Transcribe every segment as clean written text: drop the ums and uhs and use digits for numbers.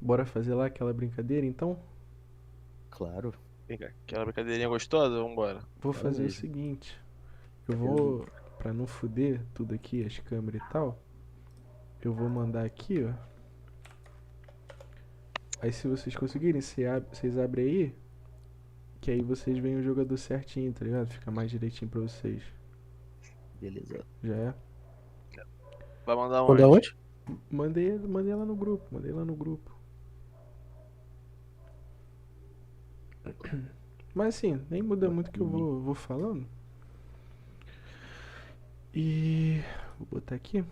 Bora fazer lá aquela brincadeira, então? Claro, Aquela brincadeirinha gostosa? Vambora. Vou claro fazer o mesmo. seguinte. Eu Beleza. vou, pra não fuder tudo aqui, as câmeras e tal, eu vou mandar aqui, ó. Aí se vocês conseguirem, vocês abrem aí, que aí vocês veem o jogador certinho, tá ligado? Fica mais direitinho pra vocês. Beleza. Já é? Vai mandar Mandar onde? onde? Mandei lá no grupo, mandei lá no grupo. Mas assim, nem muda muito que eu vou falando. E vou botar aqui.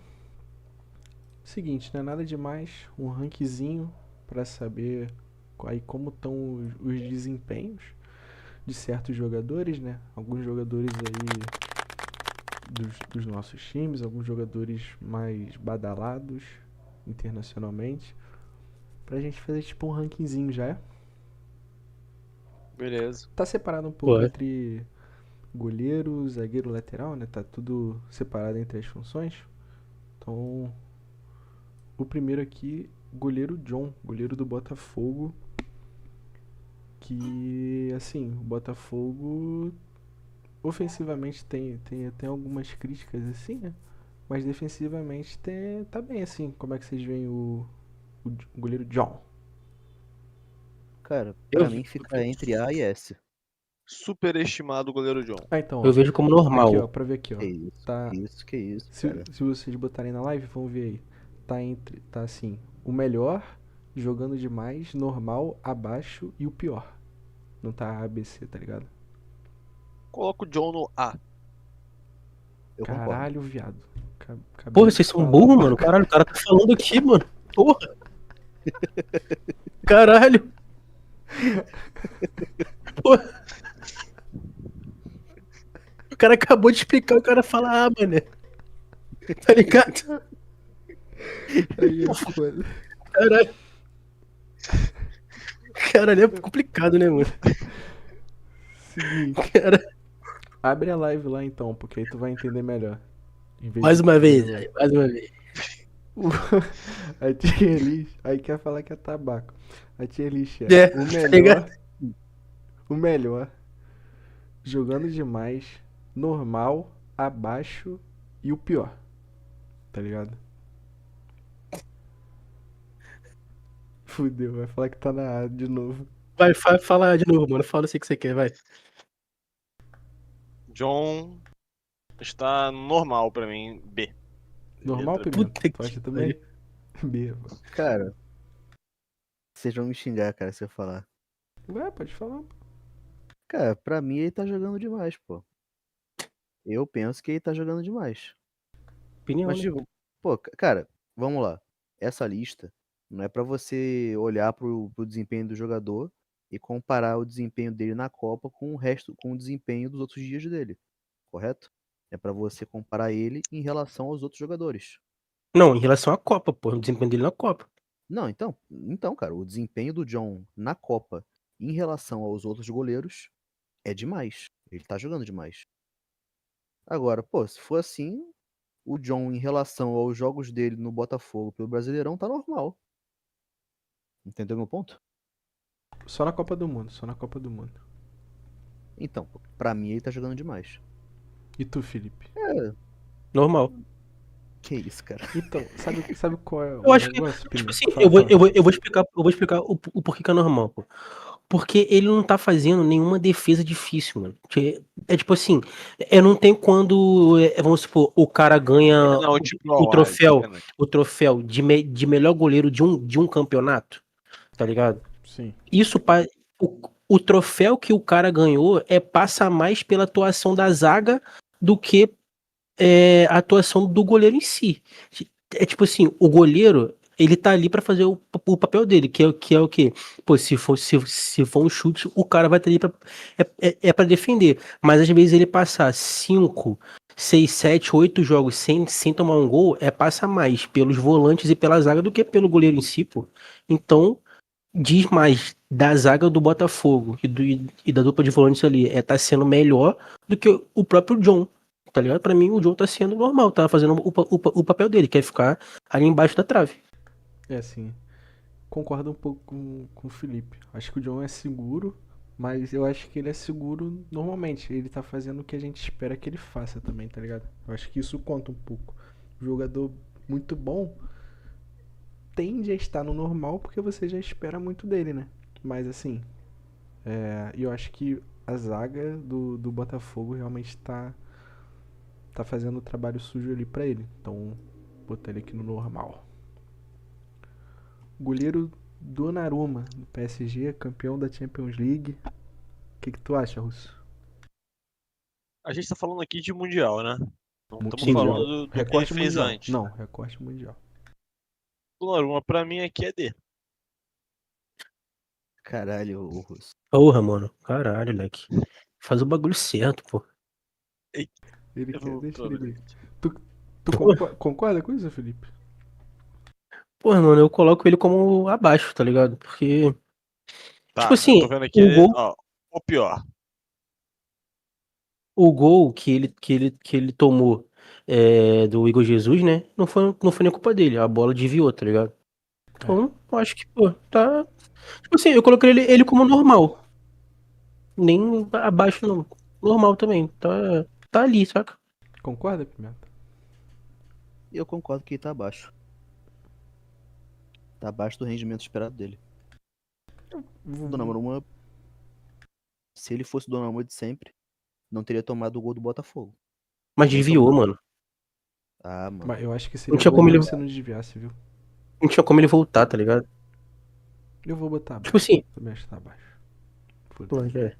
Seguinte, não é nada demais, um rankzinho pra saber aí como estão os desempenhos de certos jogadores, né? Alguns jogadores aí dos nossos times, alguns jogadores mais badalados internacionalmente, pra gente fazer tipo um rankingzinho já é? Beleza. Tá separado um pouco Ué. entre goleiro, zagueiro, lateral, né? Tá tudo separado entre as funções. Então, o primeiro aqui, goleiro John, goleiro do Botafogo, que assim, o Botafogo ofensivamente tem algumas críticas assim, né? Mas defensivamente tá bem assim. Como é que vocês veem o goleiro John? Cara, Eu, pra mim fica entre A e S. Superestimado o goleiro John. Ah, então, eu ó. vejo como Aqui, ó, normal. pra ver aqui, ó. Que isso, Tá. que isso, que isso, Se, cara. se vocês botarem na live, vão ver aí. Tá assim, o melhor, jogando demais, normal, abaixo e o pior. Não tá ABC, tá ligado? Coloca o John no A. Eu concordo. Caralho, viado. Acabei Porra, de vocês são falar burros, pra mano. Caralho, o cara tá falando aqui, mano. Porra. Caralho. Porra. O cara acabou de explicar, o cara fala, ah, mano. Tá ligado? Aí é foda. Caralho. Caralho, é complicado, né, mano? Seguinte, Cara, abre a live lá então, porque aí tu vai entender melhor. Em vez mais de uma tu ver vez, no velho, mais uma vez. A tier list, aí quer falar que é tabaco. A tier list é É, o tá ligado? melhor, jogando demais, normal, abaixo e o pior. Tá ligado? Fudeu, vai falar que tá na A de novo. Vai, fala de novo, mano. Fala o que você quer, vai. John está normal pra mim. B. Normal, Letra B. Pimenta? Puta Tu que acha também? pariu. B, mano. Cara, vocês vão me xingar, cara, se eu falar. Vai, pode falar. Cara, pra mim ele tá jogando demais, pô. Eu penso que ele tá jogando demais. Opinião, Mas, né? tipo, pô, cara, vamos lá. Essa lista não é pra você olhar pro desempenho do jogador e comparar o desempenho dele na Copa com o resto, com o desempenho dos outros dias dele, correto? É pra você comparar ele em relação aos outros jogadores. Não, em relação à Copa, pô. O desempenho dele na Copa. Não, então, cara, o desempenho do John na Copa em relação aos outros goleiros é demais. Ele tá jogando demais. Agora, pô, se for assim, o John em relação aos jogos dele no Botafogo pelo Brasileirão tá normal. Entendeu meu ponto? Só na Copa do Mundo, só na Copa do Mundo. Então, pô, pra mim ele tá jogando demais. E tu, Felipe? É, Normal. que isso, cara. Então, sabe qual é Eu o acho que, negócio, tipo Pimenta? assim, Fala, fala. eu vou explicar o porquê que é normal, pô. Porque ele não tá fazendo nenhuma defesa difícil, mano. É tipo assim, não tem quando, vamos supor, o cara ganha Não, tipo, o troféu, sacanagem. de melhor goleiro de um campeonato, tá ligado? Sim. Isso, o troféu que o cara ganhou passa mais pela atuação da zaga do que a atuação do goleiro em si. É tipo assim, o goleiro, ele tá ali pra fazer o papel dele, que é o quê? Pô, se for um chute, o cara vai estar ali pra, pra defender. Mas às vezes ele passar 5, 6, 7, 8 jogos sem tomar um gol, passa mais pelos volantes e pela zaga do que pelo goleiro em si, pô. Então, diz mais da zaga do Botafogo e da dupla de volantes ali, tá sendo melhor do que o próprio John. Tá ligado? Pra mim, o John tá sendo normal, tá fazendo o papel dele, que é ficar ali embaixo da trave. É assim. concordo um pouco com o Felipe. Acho que o John é seguro, mas eu acho que ele é seguro normalmente. Ele tá fazendo o que a gente espera que ele faça também, tá ligado? Eu acho que isso conta um pouco. O jogador muito bom tende a estar no normal porque você já espera muito dele, né? Mas assim, eu acho que a zaga do Botafogo realmente tá fazendo o trabalho sujo ali pra ele. Então, botar ele aqui no normal. Goleiro Donnarumma, do PSG, campeão da Champions League. O que tu acha, Russo? A gente tá falando aqui de Mundial, né? Não estamos Sim, falando mundial. do que ele Recorte fez mundial. antes. Não, recorte mundial. Donnarumma, pra mim, aqui é D. Caralho, o Russo. Porra, mano. Caralho, leque. Faz o bagulho certo, pô. Ele Eu quer, vou deixa pra ele ver ver. aqui. Tu concorda com isso, Felipe? Porra, mano, eu coloco ele como abaixo, tá ligado? Porque, tipo Tá, eu tô assim, vendo aqui, o gol, ó, o pior. o gol que ele tomou do Igor Jesus, né? Não foi nem culpa dele. A bola desviou, tá ligado? Então, eu acho que, pô, tá. Tipo assim, eu coloquei ele como normal. Nem abaixo, não. Normal também. Tá ali, saca? Concorda, Pimenta? E eu concordo que ele tá abaixo. Tá abaixo do rendimento esperado dele. O Donnarumma, se ele fosse o Donnarumma de sempre, não teria tomado o gol do Botafogo. Mas Nem desviou, tomou. mano. Ah, mano. Mas eu acho que Não seria tinha gol como ele, mesmo se não desviasse, viu? não tinha como ele voltar, tá ligado? Eu vou botar Tipo abaixo. assim, Também acho que tá abaixo. pô, Foda-se.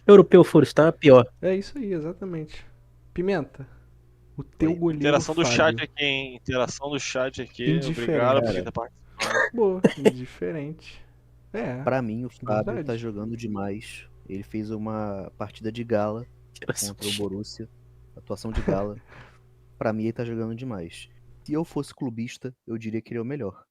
europeu for está pior. É isso aí, exatamente. Pimenta, o teu Oi. goleiro Interação do chat Fábio. aqui, hein? Interação do chat aqui. Obrigado por quem Indiferente. tá participando. Boa, indiferente. É, Pra mim, o Fábio tá verdade. jogando demais. Ele fez uma partida de gala contra o Borussia. Atuação de gala. Pra mim, ele tá jogando demais. Se eu fosse clubista, eu diria que ele é o melhor.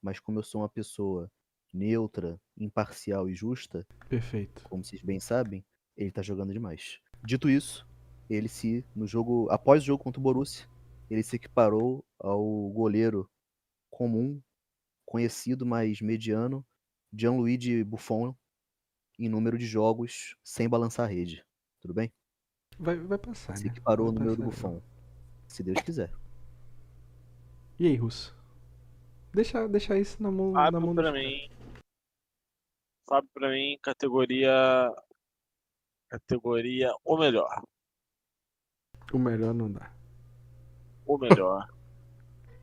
Mas como eu sou uma pessoa neutra, imparcial e justa, Perfeito. como vocês bem sabem, ele tá jogando demais. Dito isso, no jogo, após o jogo contra o Borussia, ele se equiparou ao goleiro comum, conhecido, mas mediano, Gianluigi Buffon, em número de jogos sem balançar a rede. Tudo bem? Vai passar, Se né? equiparou Vai ao número do passar. Buffon, se Deus quiser. E aí, Russo? Deixa isso na Fábio mão pra dos caras. mim. Fábio pra mim, categoria. Categoria o melhor. O melhor não dá. O melhor.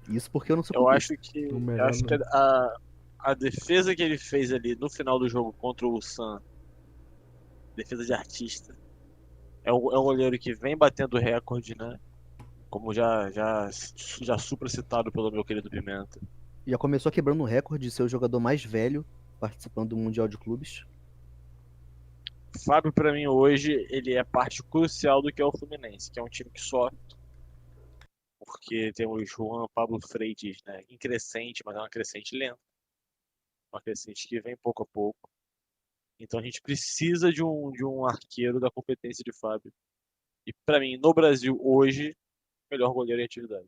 Isso porque eu não sou Eu clubista. acho que. O Eu melhor acho que não. a defesa que ele fez ali no final do jogo contra o Ulsan, defesa de artista, é um goleiro que vem batendo recorde, né? Como já supra citado pelo meu querido Pimenta. Já começou quebrando o recorde de ser o jogador mais velho participando do Mundial de Clubes. Fábio, pra mim, hoje, ele é parte crucial do que é o Fluminense, que é um time que sofre, porque tem o João Pablo Freitas, né, em crescente, mas é uma crescente lenta, uma crescente que vem pouco a pouco. Então a gente precisa de um arqueiro da competência de Fábio. E pra mim, no Brasil, hoje, o melhor goleiro em atividade.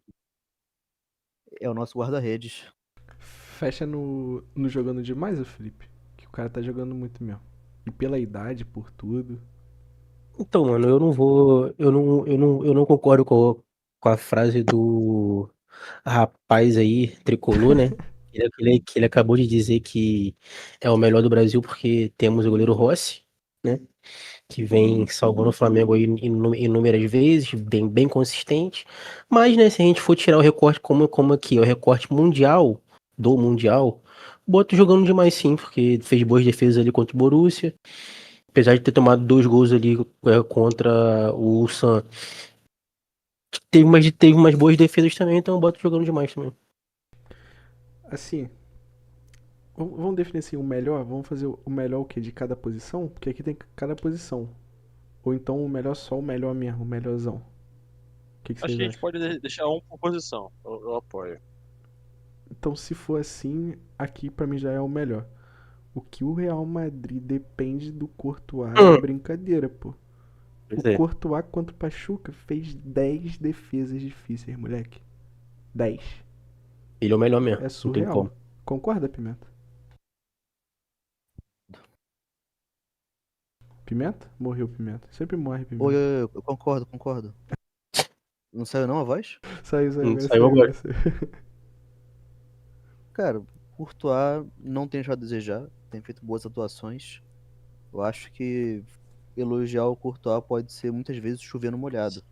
É o nosso guarda-redes. Fecha no jogando demais, o Felipe. Que o cara tá jogando muito mesmo. E pela idade, por tudo. Então, mano, eu não vou. Eu não concordo com a frase do rapaz aí, tricolor, né? Que ele acabou de dizer que é o melhor do Brasil porque temos o goleiro Rossi, né? Que vem salvando o Flamengo aí inúmeras vezes, bem consistente. Mas, né, se a gente for tirar o recorte como aqui, o recorte mundial, do mundial, boto jogando demais sim, porque fez boas defesas ali contra o Borussia. Apesar de ter tomado 2 gols ali contra o Ulsan, teve umas boas defesas também, então eu boto jogando demais também. Assim, vamos definir assim o melhor? Vamos fazer o melhor o quê? De cada posição? Porque aqui tem cada posição. Ou então o melhor só o melhor mesmo, o melhorzão. O que Acho vocês que a gente acham? pode deixar um por posição. Eu apoio. Então, se for assim, aqui pra mim já é o melhor. O que o Real Madrid depende do Courtois é Hum. brincadeira, pô. O Pois é. Courtois contra o Pachuca fez 10 defesas difíceis, moleque. 10. Ele é o melhor mesmo, É não tem surreal. como. Concorda, Pimenta? Pimenta? Morreu Pimenta. Sempre morre Oi, Pimenta. oi, oi, eu concordo. Não saiu não a voz? Saiu, agora Saiu saiu, agora agora. saiu. Cara, Courtois não tem deixado a desejar, tem feito boas atuações. Eu acho que elogiar o Courtois pode ser muitas vezes chover no molhado.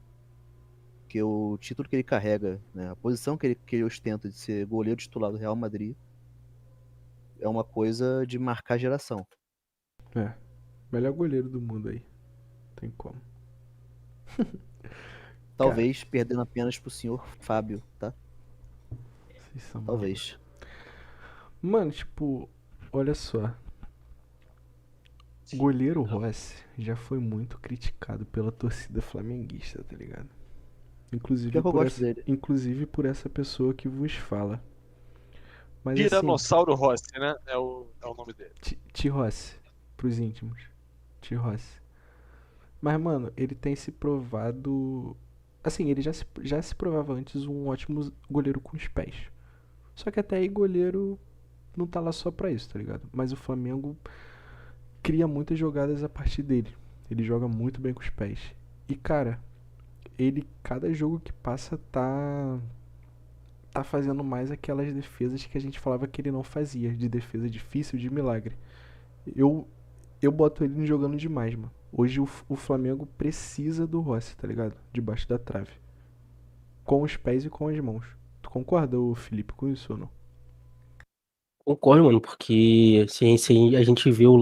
Porque o título que ele carrega, né, a posição que ele ostenta de ser goleiro titular do Real Madrid é uma coisa de marcar geração. É, melhor goleiro do mundo aí. Tem como. Cara, Talvez perdendo apenas pro senhor Fábio, tá? vocês são malucos. Talvez. Mano, tipo, olha só. O goleiro Rossi já foi muito criticado pela torcida flamenguista, tá ligado? Pior que eu gosto dele. Inclusive por essa pessoa que vos fala. Mas assim, Tiranossauro Rossi, né? É o nome dele. Rossi, pros íntimos. Rossi. Mas, mano, ele tem se provado. Assim, ele já se provava antes um ótimo goleiro com os pés. Só que até aí goleiro não tá lá só pra isso, tá ligado? Mas o Flamengo cria muitas jogadas a partir dele. Ele joga muito bem com os pés. E, cara, ele, cada jogo que passa, tá fazendo mais aquelas defesas que a gente falava que ele não fazia, de defesa difícil, de milagre. Eu, eu boto ele jogando demais, mano. Hoje o Flamengo precisa do Rossi, tá ligado? Debaixo da trave. Com os pés e com as mãos. Tu concorda, ô Felipe, com isso ou não? Concordo, mano, porque se a gente vê os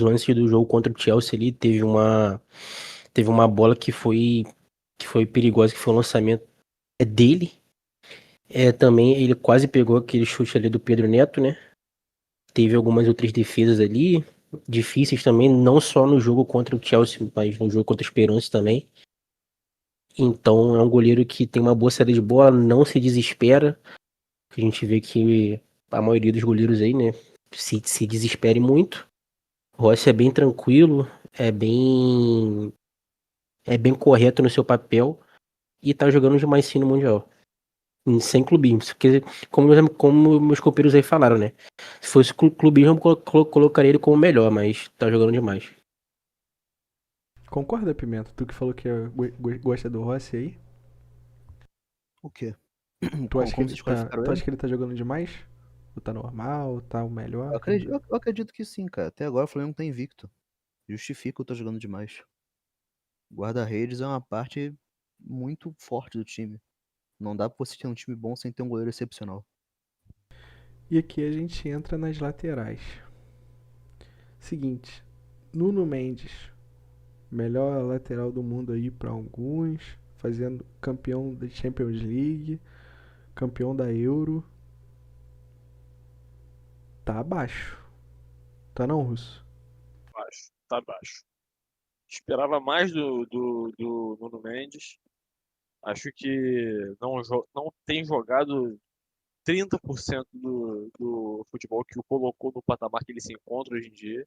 lances do jogo contra o Chelsea ali, teve uma bola que foi perigosa, que foi um lançamento dele. Também ele quase pegou aquele chute ali do Pedro Neto, né? Teve algumas outras defesas ali, difíceis também, não só no jogo contra o Chelsea, mas no jogo contra o Esperance também. Então é um goleiro que tem uma boa saída de bola, não se desespera. A gente vê que a maioria dos goleiros aí, né, se desespere muito. O Rossi é bem tranquilo, é bem correto no seu papel e tá jogando demais sim no Mundial. Sem clubismo, porque como meus copeiros aí falaram, né? Se fosse clubismo, eu colocaria ele como melhor, mas tá jogando demais. Concorda, Pimenta? Tu que falou que gosta do Rossi aí? O quê? Tu acha que Como ele vocês tá, qualificaram tu acha ele? que ele tá jogando demais? Ou tá normal? Tá o melhor? Eu acredito que sim, cara. Até agora o Flamengo tá invicto. Justifica eu tô jogando demais. Guarda-redes é uma parte muito forte do time. Não dá pra você ter um time bom sem ter um goleiro excepcional. E aqui a gente entra nas laterais. Seguinte, Nuno Mendes, melhor lateral do mundo aí pra alguns, fazendo campeão da Champions League, campeão da Euro. Tá abaixo. Tá não, Russo? Baixo, tá baixo. Esperava mais do Nuno Mendes. Acho que não tem jogado 30% do futebol que o colocou no patamar que ele se encontra hoje em dia.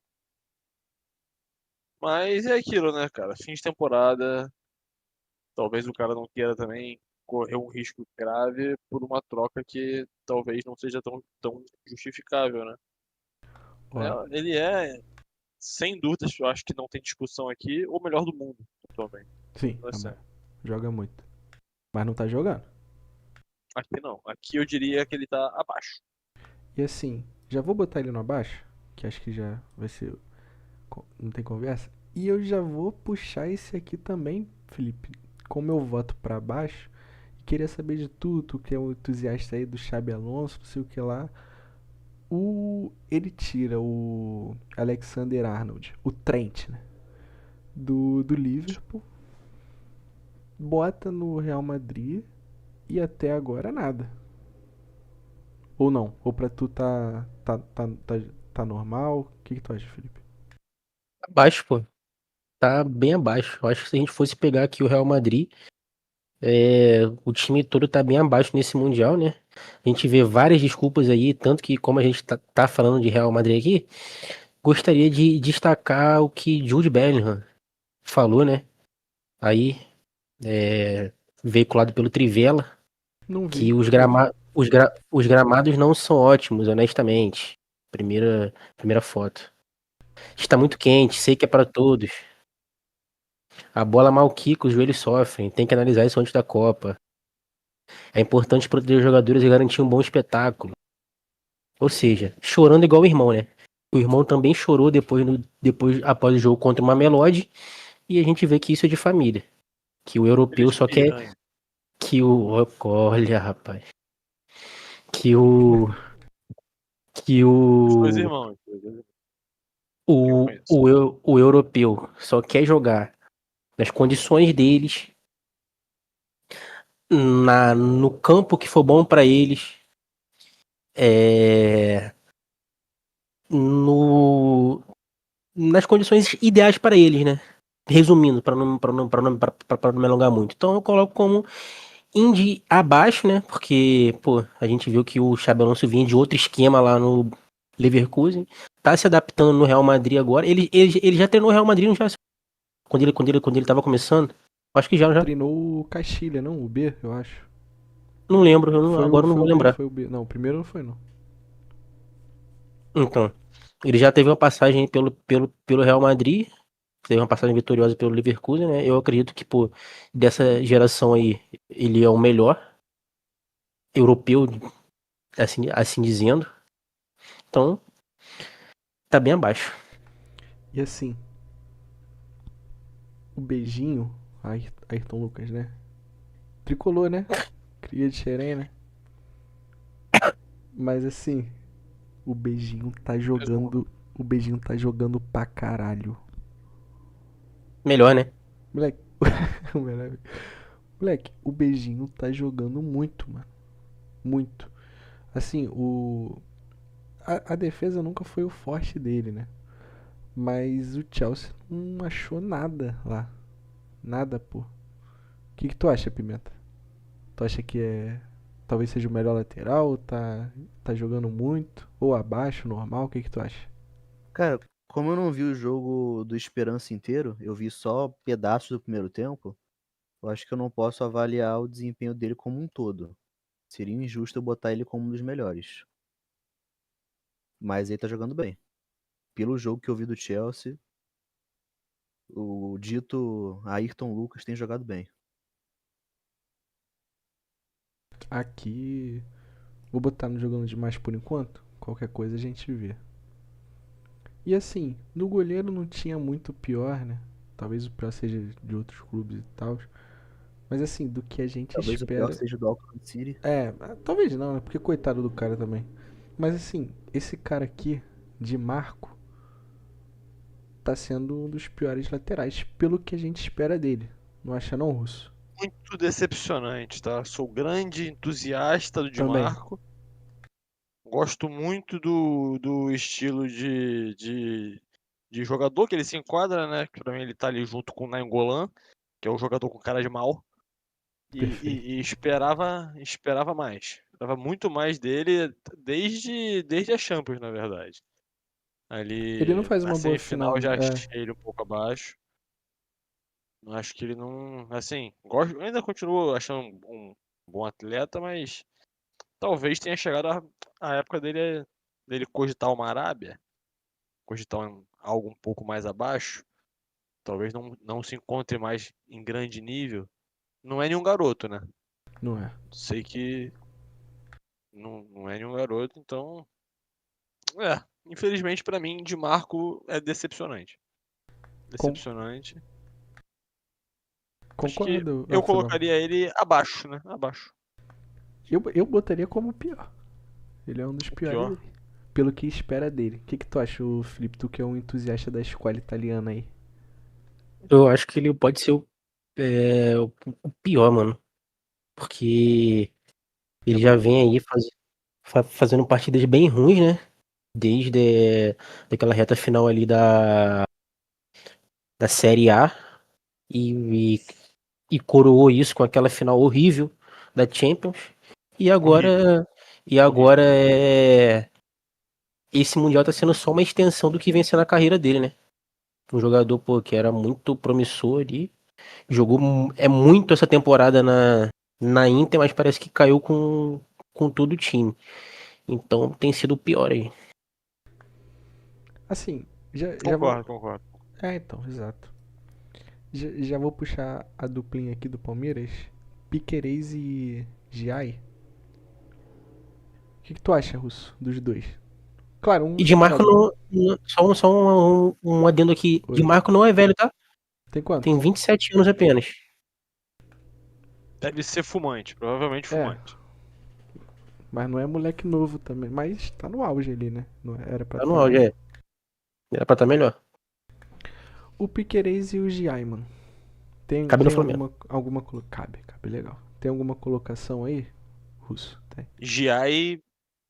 Mas é aquilo, né, cara? Fim de temporada, talvez o cara não queira também correr um risco grave por uma troca que talvez não seja tão justificável, né? Ó, Ele é, sem dúvidas, eu acho que não tem discussão aqui, o melhor do mundo atualmente. sim, É sério. joga muito. Mas não tá jogando. Aqui não. Aqui eu diria que ele tá abaixo. E assim, já vou botar ele no abaixo, que acho que já vai ser. Não tem conversa. E eu já vou puxar esse aqui também, Felipe, com meu voto pra baixo. E queria saber de tu que é um entusiasta aí do Xabi Alonso, não sei o que lá. Ele tira o Alexander Arnold, o Trent, né? Do Liverpool, bota no Real Madrid e até agora nada. Ou não? Ou pra tu tá normal? O que tu acha, Felipe? Abaixo, pô. Tá bem abaixo. Eu acho que se a gente fosse pegar aqui o Real Madrid, o time todo tá bem abaixo nesse Mundial, né? A gente vê várias desculpas aí, tanto que como a gente tá falando de Real Madrid aqui, gostaria de destacar o que Jude Bellingham falou, né? Aí, veiculado pelo Trivela, Não que vi. os gramados. Os gramados não são ótimos, honestamente. Primeira foto. Está muito quente, sei que é para todos. A bola mal quica, os joelhos sofrem. Tem que analisar isso antes da Copa. É importante proteger os jogadores e garantir um bom espetáculo. Ou seja, chorando igual o irmão, né? O irmão também chorou depois após o jogo contra o Mamelodi. E a gente vê que isso é de família. Que o europeu só quer. Piranha. Que o. Olha, rapaz. Que o. Que Os dois o. irmãos. Que eu conheço. O europeu só quer jogar nas condições deles, no campo que for bom para eles, no, nas condições ideais para eles, né? Resumindo, para não me alongar muito. Então eu coloco como indie abaixo, né? Porque, pô, a gente viu que o Xabi Alonso vinha de outro esquema lá no Leverkusen, tá se adaptando no Real Madrid agora. Ele já treinou o Real Madrid, não já? Quando ele tava começando? Acho que já. Treinou o Castilha, não? O B, eu acho. Não lembro, agora eu não Foi vou o B, lembrar. foi o B. Não, o primeiro não foi, não. Então, ele já teve uma passagem pelo Real Madrid, teve uma passagem vitoriosa pelo Leverkusen, né? Eu acredito que, pô, dessa geração aí, ele é o melhor europeu, assim dizendo. Então, tá bem abaixo. E assim, o beijinho, Ayrton Lucas, né? Tricolor, né? Cria de Xerém, né? Mas assim, o beijinho tá jogando. O beijinho tá jogando pra caralho. Melhor, né? Moleque, moleque, o beijinho tá jogando muito, mano. Muito. Assim, a defesa nunca foi o forte dele, né? Mas o Chelsea não achou nada lá. Nada, pô. O que tu acha, Pimenta? Tu acha que talvez seja o melhor lateral? Tá jogando muito? Ou abaixo, normal? O que tu acha? Cara, como eu não vi o jogo do Esperança inteiro, eu vi só pedaços do primeiro tempo, eu acho que eu não posso avaliar o desempenho dele como um todo. Seria injusto eu botar ele como um dos melhores. Mas ele tá jogando bem. Pelo jogo que eu vi do Chelsea, o dito Ayrton Lucas tem jogado bem. Aqui. Vou botar no jogando demais por enquanto. Qualquer coisa a gente vê. E assim, no goleiro não tinha muito pior, né? Talvez o pior seja de outros clubes e tal. Mas assim, do que a gente Talvez o pior espera. seja o do Auckland City. Talvez não, né? Porque coitado do cara também. Mas assim, esse cara aqui, de Marco, tá sendo um dos piores laterais, pelo que a gente espera dele. Não acha não, Russo? Muito decepcionante, tá? Sou grande entusiasta do Di Também. Marco. Gosto muito do estilo de jogador que ele se enquadra, né? Que pra mim ele tá ali junto com o Nainggolan, que é o jogador com cara de mal. Perfeito. E esperava mais. Esperava muito mais dele desde a Champions, na verdade. Ele não Ali faz na uma boa semifinal final. já achei ele um pouco abaixo. Acho que ele não. Assim, ainda continuo achando um bom atleta, mas talvez tenha chegado a época dele cogitar uma Arábia, cogitar algo um pouco mais abaixo. Talvez não se encontre mais em grande nível. Não é nenhum garoto, né? Não é. Sei que não é nenhum garoto, então. Infelizmente pra mim, de Marco é decepcionante. Com- Decepcionante. Acho que concordo. eu Foi mal. colocaria ele abaixo, né? Abaixo. Eu botaria como o pior. Ele é um dos O piores pior. pelo que espera dele. O que tu acha, Felipe? Tu que é um entusiasta da escola italiana aí. Eu acho que ele pode ser o pior, mano. Porque ele já vem aí fazendo partidas bem ruins, né? Desde daquela reta final ali da Série A. E, e coroou isso com aquela final horrível da Champions. E Horrível. agora, e Horrível. agora esse Mundial tá sendo só uma extensão do que vem sendo a carreira dele, né? Um jogador, pô, que era muito promissor ali. Jogou muito essa temporada na Inter, mas parece que caiu com todo o time. Então tem sido o pior aí. Assim, já vou. Concordo. Então, exato. Já vou puxar a duplinha aqui do Palmeiras. Piquerez e Giai. O que tu acha, Russo, dos dois? Claro, um E de Marco jogador. só um adendo aqui. De Oi. Marco não é velho, tá? Tem Tem quantos? 27 anos apenas. Deve ser fumante, provavelmente É, fumante. mas não é moleque novo também. Mas tá no auge ali, né? Não era pra Tá no estar. auge, é. Era pra estar melhor. O Piquerez e o Giai, mano. Cabe no Tem Flamengo. cabe legal. Tem alguma colocação aí, Russo? Tem. Giai,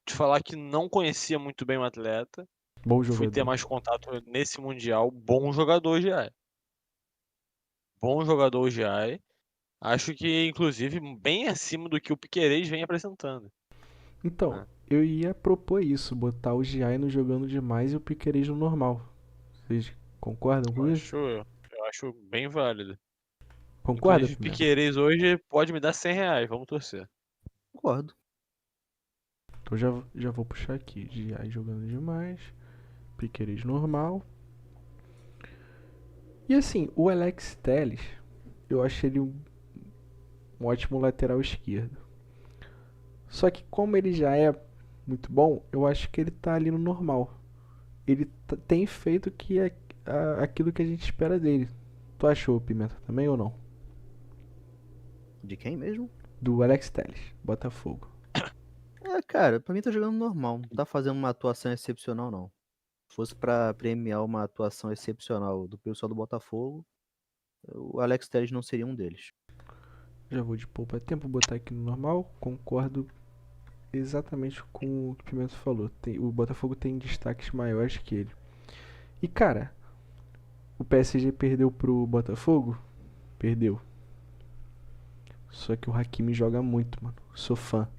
te falar que não conhecia muito bem o atleta. Bom Fui ter jogador. mais contato nesse Mundial. Bom jogador, Giai. Bom jogador, Giai. Acho que, inclusive, bem acima do que o Piquerez vem apresentando. Então, Né? eu ia propor isso, botar o Giai no jogando demais e o Piquerez no normal. Vocês concordam Eu com isso? acho, eu acho bem válido. Concorda, Inclusive, Pimenta? Piquerez hoje pode me dar R$ 100. Vamos torcer. Concordo. Então já vou puxar aqui. Giai jogando demais. Piquerez normal. E assim, o Alex Telles, eu achei ele um ótimo lateral esquerdo. Só que como ele já é muito bom, eu acho que ele tá ali no normal. Ele tem feito aquilo que a gente espera dele. Tu achou, Pimenta, também ou não? De quem mesmo? Do Alex Telles, Botafogo. Cara, pra mim tá jogando normal. Não tá fazendo uma atuação excepcional, não. Se fosse pra premiar uma atuação excepcional do pessoal do Botafogo, o Alex Telles não seria um deles. Já vou de poupa tempo botar aqui no normal. Concordo exatamente com o que o Pimenta falou. O Botafogo tem destaques maiores que ele. E cara, o PSG perdeu pro Botafogo? Perdeu. Só que o Hakimi joga muito, mano. Sou fã.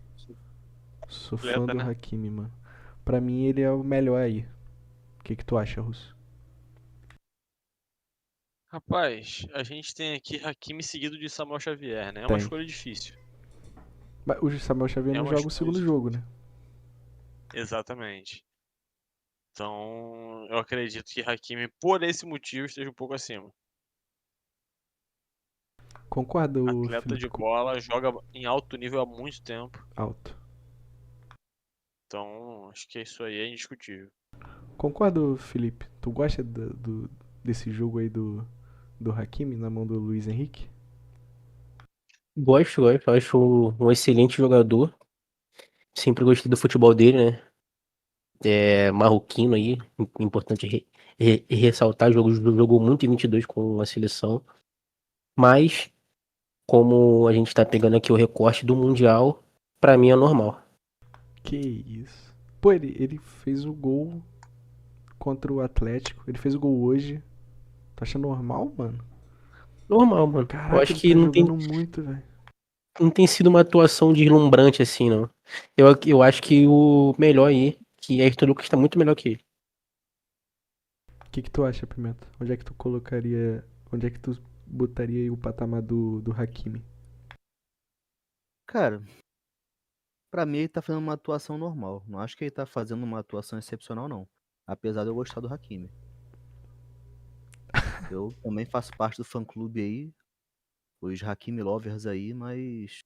Sou fã Atleta, do né? Hakimi, mano. Pra mim ele é o melhor aí. O que tu acha, Russo? Rapaz, a gente tem aqui Hakimi seguido de Samuel Xavier, né? É uma Tem. escolha difícil. Mas o Samuel Xavier É não uma joga o escolha segundo jogo, difícil. né? Exatamente. Então, eu acredito que Hakimi, por esse motivo, esteja um pouco acima. Concordo, Atleta Felipe? de bola, joga em alto nível há muito tempo. Alto. Então, acho que isso aí é indiscutível. Concordo, Felipe? Tu gosta desse jogo aí do Hakimi na mão do Luiz Henrique? Gosto. Acho um excelente jogador. Sempre gostei do futebol dele, né? É marroquino aí. Importante ressaltar. Jogou muito em 22 com a seleção. Mas, como a gente tá pegando aqui o recorte do Mundial, pra mim é normal. Que isso. Pô, ele fez o gol contra o Atlético. Ele fez o gol hoje. Tu acha normal, mano? Normal, mano. Eu Caraca, acho ele que tá jogando muito, velho. não tem sido uma atuação deslumbrante assim, não. Eu acho que o melhor aí, que é Ayrton Lucas, tá muito melhor que ele. O que tu acha, Pimenta? Onde é que tu colocaria. Onde é que tu botaria aí o patamar do Hakimi? Cara, pra mim ele tá fazendo uma atuação normal. Não acho que ele tá fazendo uma atuação excepcional, não. Apesar de eu gostar do Hakimi. Eu também faço parte do fã-clube aí, os Hakimi Lovers aí, mas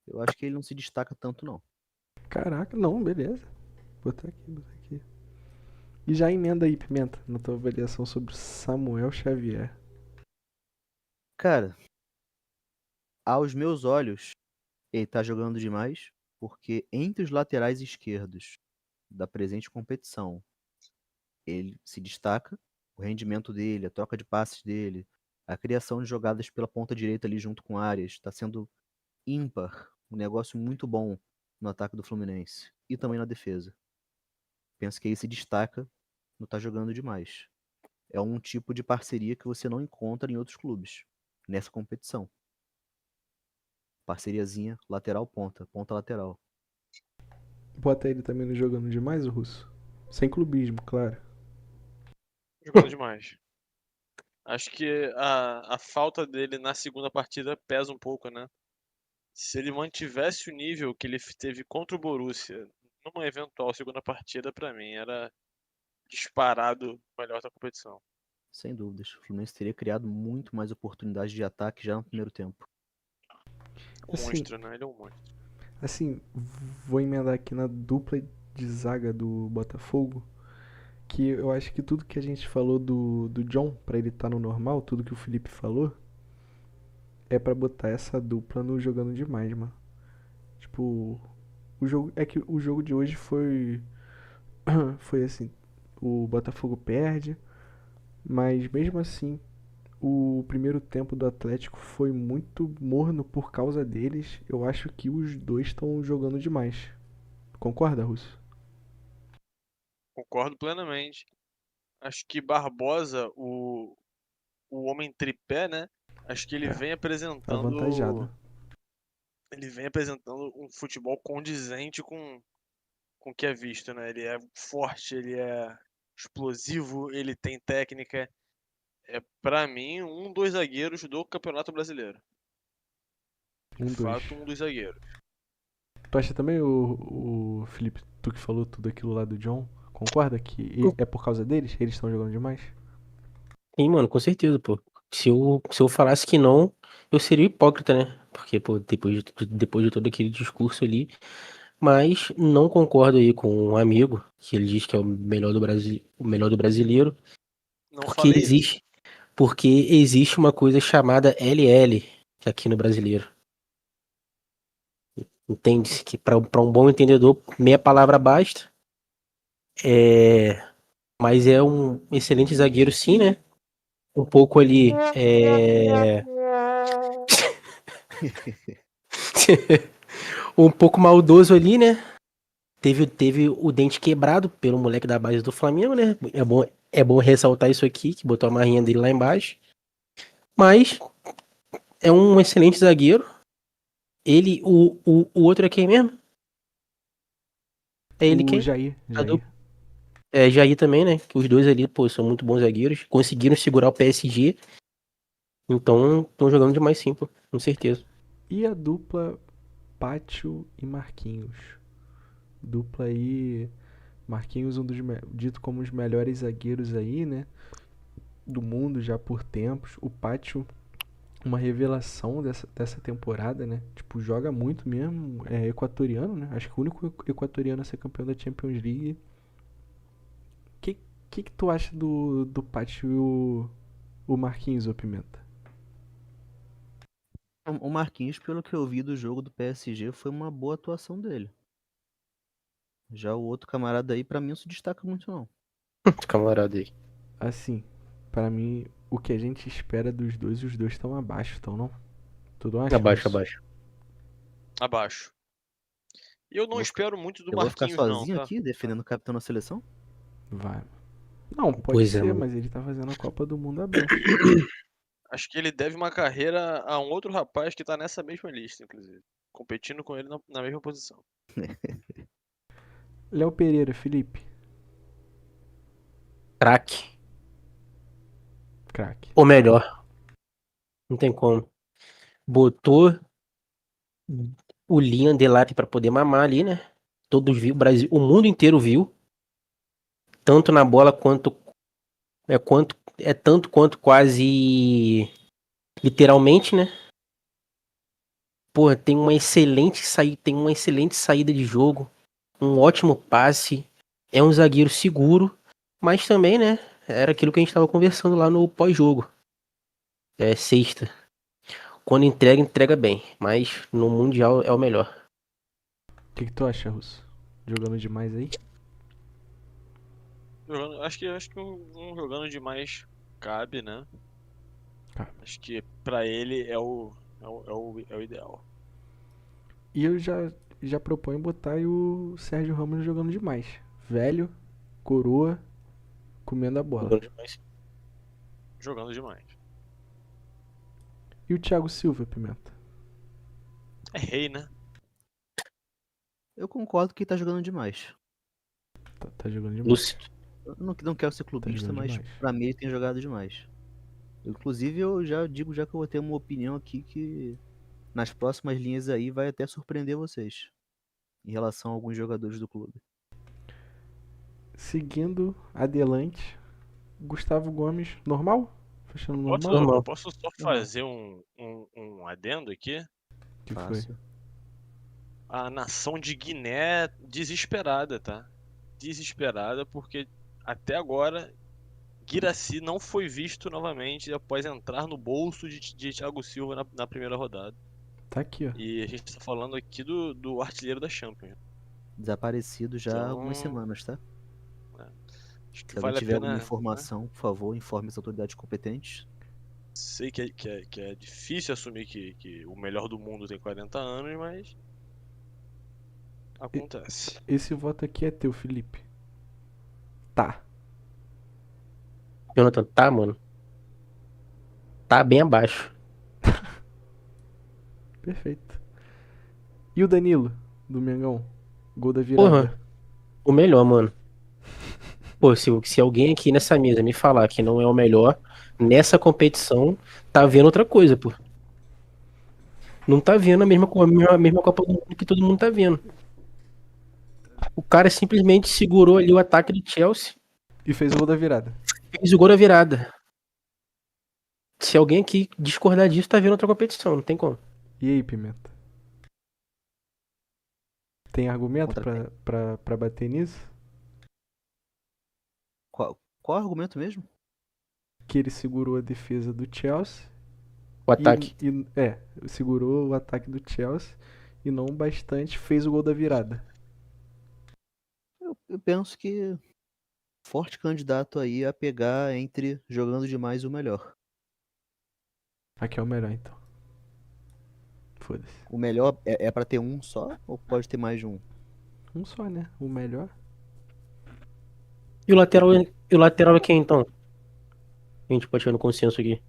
eu acho que ele não se destaca tanto, não. Caraca, não, beleza. Botar aqui. E já emenda aí, Pimenta, na tua avaliação sobre Samuel Xavier. Cara, aos meus olhos, ele tá jogando demais, porque entre os laterais esquerdos da presente competição, ele se destaca, o rendimento dele, a troca de passes dele, a criação de jogadas pela ponta direita ali junto com Arias, está sendo ímpar, um negócio muito bom no ataque do Fluminense e também na defesa. Penso que ele se destaca no tá jogando demais. É um tipo de parceria que você não encontra em outros clubes nessa competição. Parceriazinha lateral ponta, ponta lateral. Bota ele também no jogando demais, o Russo? Sem clubismo, claro. Jogando demais. Acho que a falta dele na segunda partida pesa um pouco, né? Se ele mantivesse o nível que ele teve contra o Borussia numa eventual segunda partida, pra mim era disparado o melhor da competição. Sem dúvidas. O Fluminense teria criado muito mais oportunidades de ataque já no primeiro tempo. Um Assim, monstro, né? Ele é um monstro. Assim, vou emendar aqui na dupla de zaga do Botafogo, que eu acho que tudo que a gente falou do John, pra ele estar no normal, tudo que o Felipe falou, é pra botar essa dupla no jogando demais, mano. Tipo, o jogo é que o jogo de hoje foi assim, o Botafogo perde, mas mesmo assim, o primeiro tempo do Atlético foi muito morno por causa deles. Eu acho que os dois estão jogando demais. Concorda, Russo? Concordo plenamente. Acho que Barbosa, o homem tripé, né? Acho que ele É, vem avantajado. apresentando. Ele vem apresentando um futebol condizente com o que é visto, né? Ele é forte, ele é explosivo, ele tem técnica. É, pra mim, dos zagueiros do Campeonato Brasileiro. De Um, dois. fato, um dos zagueiros. Tu acha também, o Felipe, tu que falou tudo aquilo lá do John, concorda que é por causa deles? Eles estão jogando demais? Sim, mano, com certeza, pô. Se eu falasse que não, eu seria hipócrita, né? Porque, pô, depois de todo aquele discurso ali. Mas não concordo aí com um amigo, que ele diz que é o melhor do Brasil, o melhor do brasileiro, Não porque falei isso. existe, porque existe uma coisa chamada LL aqui no brasileiro. Entende-se que para um bom entendedor, meia palavra basta. É, mas é um excelente zagueiro, sim, né? Um pouco ali. Um pouco maldoso ali, né? Teve o dente quebrado pelo moleque da base do Flamengo, né? É bom ressaltar isso aqui, que botou a marrinha dele lá embaixo. Mas é um excelente zagueiro. Ele, o outro é quem mesmo? É ele O quem? Jair, A Jair. dupla. É Jair também, né? Que os dois ali, pô, são muito bons zagueiros. Conseguiram segurar o PSG. Então, estão jogando demais sim, pô. Com certeza. E a dupla Pátio e Marquinhos. Dupla aí, Marquinhos dito como os melhores zagueiros aí, né? Do mundo já por tempos. O Pátio, uma revelação dessa temporada, né? Tipo, joga muito mesmo. É equatoriano, né? Acho que o único equatoriano a ser campeão da Champions League. Que tu acha do Pátio e o Marquinhos, ô Pimenta? O Marquinhos, pelo que eu vi do jogo do PSG, foi uma boa atuação dele. Já o outro camarada aí, pra mim, não se destaca muito, não. Camarada aí. Assim, pra mim, o que a gente espera dos dois, os dois estão abaixo, então não? Tu não acha, Abaixo, Russo? abaixo. Abaixo. E eu Eu não vou ficar, espero muito do eu vou ficar Marquinhos, não, sozinho tá? aqui, defendendo o capitão da seleção? Vai. Não, pode Pois é, ser, mano. mas ele tá fazendo a Copa do Mundo abaixo. Acho que ele deve uma carreira a um outro rapaz que tá nessa mesma lista, inclusive. Competindo com ele na mesma posição. Léo Pereira, Felipe. Craque. Craque. Ou melhor, não tem como. Botou o Liam Delap pra poder mamar ali, né? Todos viu, o Brasil, o mundo inteiro viu. Tanto na bola tanto quanto quase literalmente, né? Porra, tem uma excelente saída de jogo, um ótimo passe, é um zagueiro seguro, mas também, né? Era aquilo que a gente tava conversando lá no pós-jogo. É sexta. Quando entrega, entrega bem, mas no Mundial é o melhor. O que tu acha, Russo? Jogando demais aí? Acho que um jogando demais cabe, né? Cara. Acho que pra ele é o ideal. E eu já proponho botar aí o Sérgio Ramos jogando demais. Velho, coroa, comendo a bola. Jogando demais. Jogando demais. E o Thiago Silva, Pimenta? É rei, né? Eu concordo que ele tá jogando demais. Tá jogando demais. Lúcido. Eu não quero ser Tá clubista, jogando mas demais. pra mim ele tem jogado demais. Inclusive, eu já digo já que eu vou ter uma opinião aqui que nas próximas linhas aí vai até surpreender vocês em relação a alguns jogadores do clube. Seguindo adiante, Gustavo Gomes, normal? Fechando normal? Eu Normal. posso só Normal. fazer um adendo aqui? Que foi? Fácil. A nação de Guiné desesperada, tá? Desesperada porque até agora Guirassy não foi visto novamente após entrar no bolso de Thiago Silva na primeira rodada. Tá aqui, ó. E a gente tá falando aqui do artilheiro da Champions. Desaparecido já há algumas Então, semanas, tá? acho que Se alguém vale a tiver alguma pena, né? informação, por favor, informe as autoridades competentes. Sei que é difícil assumir que o melhor do mundo tem 40 anos, mas acontece. Esse voto aqui é teu, Felipe. Tá. Jonathan, tá, mano? Tá bem abaixo. Perfeito. E o Danilo, do Mengão? Gol da virada. Porra, o melhor, mano. Pô, se alguém aqui nessa mesa me falar que não é o melhor nessa competição, tá vendo outra coisa, pô. Não tá vendo a mesma Copa do Mundo que todo mundo tá vendo. O cara simplesmente segurou ali o ataque do Chelsea E fez o gol da virada. e fez o gol da virada. Se alguém aqui discordar disso, tá vendo outra competição, não tem como. E aí, Pimenta? Tem argumento Contra pra bater nisso? Qual argumento mesmo? Que ele segurou a defesa do Chelsea. O ataque. Segurou o ataque do Chelsea e não bastante fez o gol da virada. Eu penso que forte candidato aí a pegar entre jogando demais e o melhor. Aqui é o melhor, então. Foda-se. O melhor é para ter um só ou pode ter mais de um? Um só, né? O melhor. E o lateral é quem, então? A gente pode chegar no consenso aqui.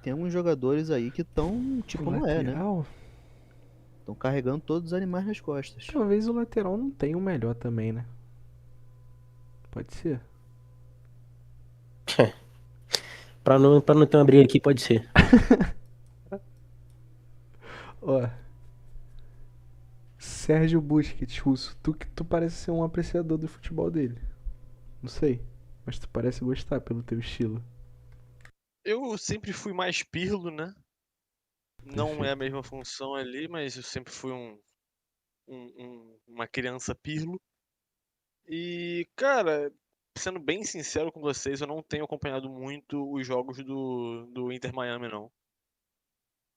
Tem alguns jogadores aí que estão tipo Noé, né? Lateral. Estão carregando todos os animais nas costas. Talvez o lateral não tenha o melhor também, né? Pode ser. Pra não ter uma briga aqui, pode ser. Ó. Sérgio Busquets, russo. Tu parece ser um apreciador do futebol dele. Não sei. Mas tu parece gostar pelo teu estilo. Eu sempre fui mais Pirlo, né? Não é a Perfeito. mesma função ali, mas eu sempre fui uma criança Pirlo. E, cara, sendo bem sincero com vocês, eu não tenho acompanhado muito os jogos do Inter Miami, não.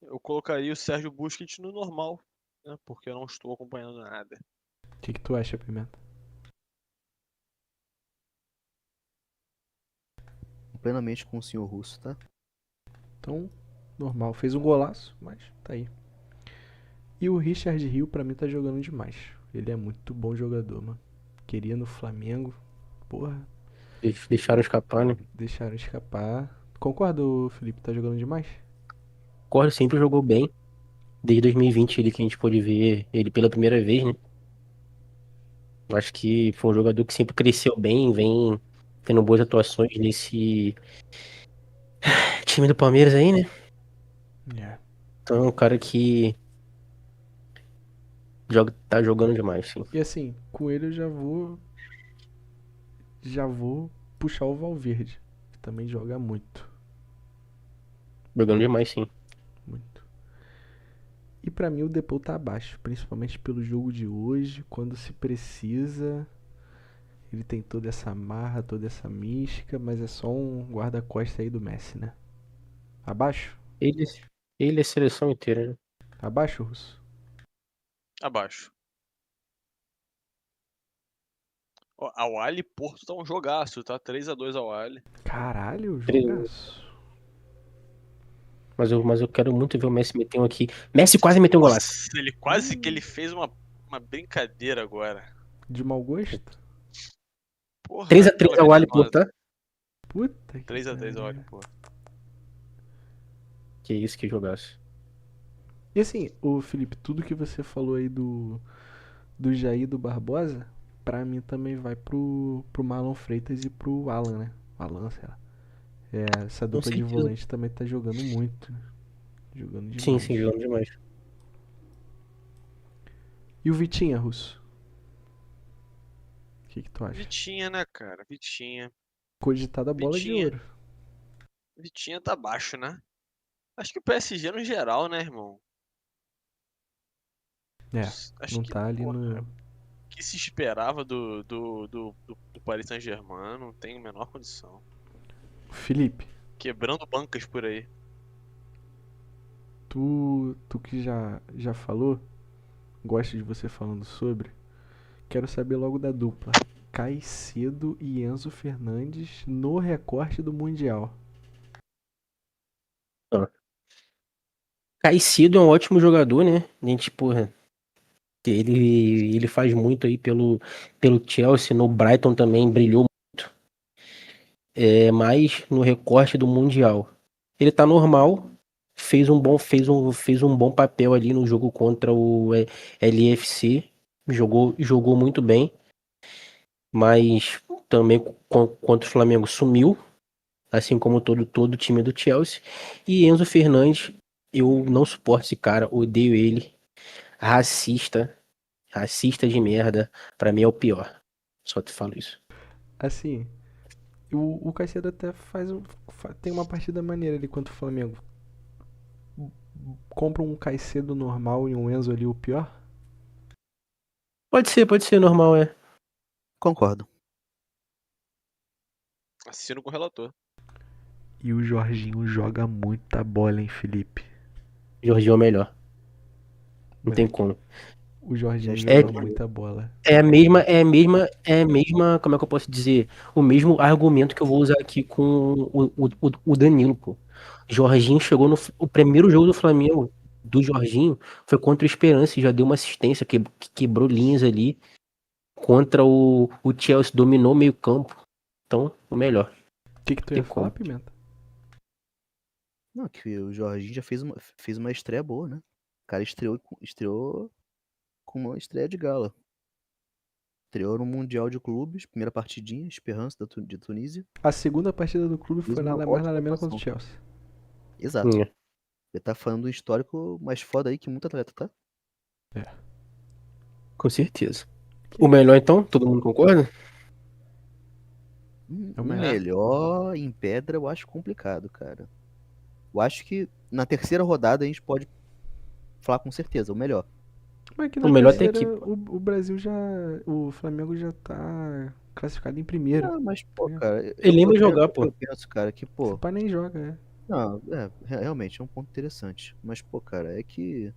Eu colocaria o Sérgio Busquets no normal, né? Porque eu não estou acompanhando nada. O que tu acha, Pimenta? Plenamente com o senhor russo, tá? Então, normal. Fez um golaço, mas tá aí. E o Richard Hill, pra mim, tá jogando demais. Ele é muito bom jogador, mano. Queria no Flamengo. Porra, Deixaram escapar, né? deixaram escapar. Concorda, o Felipe? Tá jogando demais? Corre sempre jogou bem. Desde 2020 ele que a gente pôde ver ele pela primeira vez, né? Eu acho que foi um jogador que sempre cresceu bem, vem tendo boas atuações nesse time do Palmeiras aí, né? É. Então é um cara que tá jogando demais, sim. E assim, com ele eu já vou puxar o Valverde, que também joga muito, Jogando demais, sim. muito. E pra mim o Depou tá abaixo, principalmente pelo jogo de hoje, quando se precisa. Ele tem toda essa marra, toda essa mística, mas é só um guarda-costas aí do Messi, né? Abaixo? Ele, ele é a seleção inteira, né? Abaixo, Russo? Abaixo. Ó, a Wally Porto tá um jogaço, tá? 3-2 ao Wally. Caralho, Três- jogaço. Mas eu quero muito ver o Messi meter um aqui. Messi quase meteu um golaço. Nossa, ele quase que ele fez uma brincadeira agora. De mau gosto? Porra, 3x3 aquela ao Ali venenosa. Porto, tá? Puta que 3-3 ao pariu. Wally Porto. Que isso, que jogaço. E assim, ô Felipe, tudo que você falou aí do Jair do Barbosa, pra mim também vai pro Marlon Freitas e pro Alan, né? Alan, sei lá. Essa Com dupla de certeza. volante também tá jogando muito, né? Jogando Sim, demais. jogando demais. E o Vitinha, Russo? O que tu acha? Vitinha, né, cara? Vitinha. Cogitada bola de Vitinha. ouro. Vitinha tá baixo, né? Acho que o PSG no geral, né, irmão? É, Acho não que, tá ali porra, no. o que se esperava do Paris Saint-Germain não tem a menor condição. Felipe, Quebrando bancas por aí. tu que já falou, gosta de você falando sobre, quero saber logo da dupla. Caicedo e Enzo Fernandes no recorte do Mundial. Ó, Caicedo é um ótimo jogador, né? A gente, porra, ele faz muito aí pelo Chelsea, no Brighton também brilhou muito. Mas no recorte do Mundial. Ele tá normal, fez um bom papel ali no jogo contra o LFC, jogou muito bem, mas também contra o Flamengo sumiu, assim como todo o time do Chelsea. E Enzo Fernandes, eu não suporto esse cara, odeio ele, racista, racista de merda, pra mim é o pior. Só te falo isso. Assim, o Caicedo até tem uma partida maneira ali contra o Flamengo. Compra um Caicedo normal e um Enzo ali o pior? Pode ser normal, é. Concordo. Assino com o relator. E o Jorginho joga muita bola, hein, Felipe? Jorginho é o melhor. Não tem Moleque, como. o Já Jorginho É, joga estreou. muita bola. como é que eu posso dizer? O mesmo argumento que eu vou usar aqui com o Danilo, pô. Jorginho chegou o primeiro jogo do Flamengo, do Jorginho, foi contra o Esperance, já deu uma assistência, que quebrou linhas ali. Contra o Chelsea, dominou meio campo. Então, o melhor. O que tu Tem ia falar, como. Pimenta? Não, que o Jorginho já fez uma estreia boa, né? O cara estreou com uma estreia de gala. Estreou no Mundial de Clubes, primeira partidinha, Esperance de Tunísia. A segunda partida do clube Fez foi uma nada mais ótima nada menos contra o atuação. Chelsea. Exato. É, Ele tá falando do histórico mais foda aí que muito atleta, tá? É. com certeza. Que O é melhor, isso? então? Todo mundo concorda? É o Um melhor. melhor em pedra eu acho complicado, cara. Eu acho que na terceira rodada a gente pode falar com certeza, o melhor. Mas aqui O na melhor tem terceira, aqui, pô. o Brasil já. O Flamengo já tá classificado em primeiro. Não, mas, Tá pô, ligado? cara, Ele nem vai jogar, eu pô. penso, cara, que, Esse pô, pai nem joga, é. não, realmente é um ponto interessante. Mas, pô, cara, é que